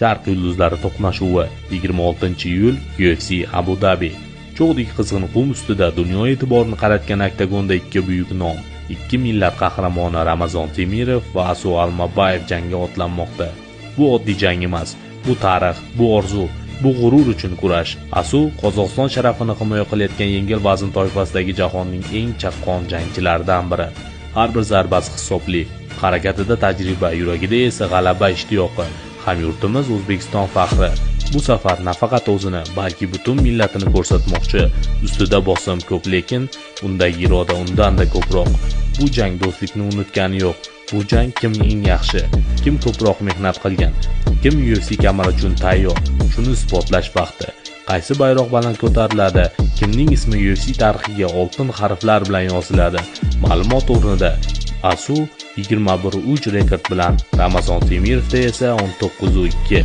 Sharq yulduzlari to'qnashuvi 26-iyul UFC Abu Dhabi. Cho'g'dek qizg'in qum ustida dunyo e'tiborini qaratgan oktagonda ikki buyuk nom, ikki millat qahramoni Ramazon Temirov va Asu Almabayev jangga otlanmoqda. Bu oddiy jang emas, bu tarix, bu orzu, bu g'urur uchun kurash. Asu Qozog'iston sharafini himoya qilayotgan yengil vazn toifasidagi jahonning eng chaqqon jangchilaridan biri. Har bir zarbasi hisobli, harakatida tajriba, yuragida esa g'alaba ishtiyoqi. Hamyurtimiz O'zbekiston faxri. Bu safar nafaqat o'zini, balki butun millatini ko'rsatmoqchi. Ustida bosim ko'p, lekin undagi iroda undan-da ko'proq. Bu jang do'stlikni unutgani yo'q. Bu jang kim eng yaxshi, kim ko'proq mehnat qilgan, kim UFC kamari uchun tayyor, shuni isbotlash vaqti. Qaysi bayroq baland ko'tariladi, kimning ismi UFC tarixiga oltin harflar bilan yoziladi. Ma'lumot o'rnida Asu 21-3 rekord bilan, Ramazon Temirovda esa 19-2.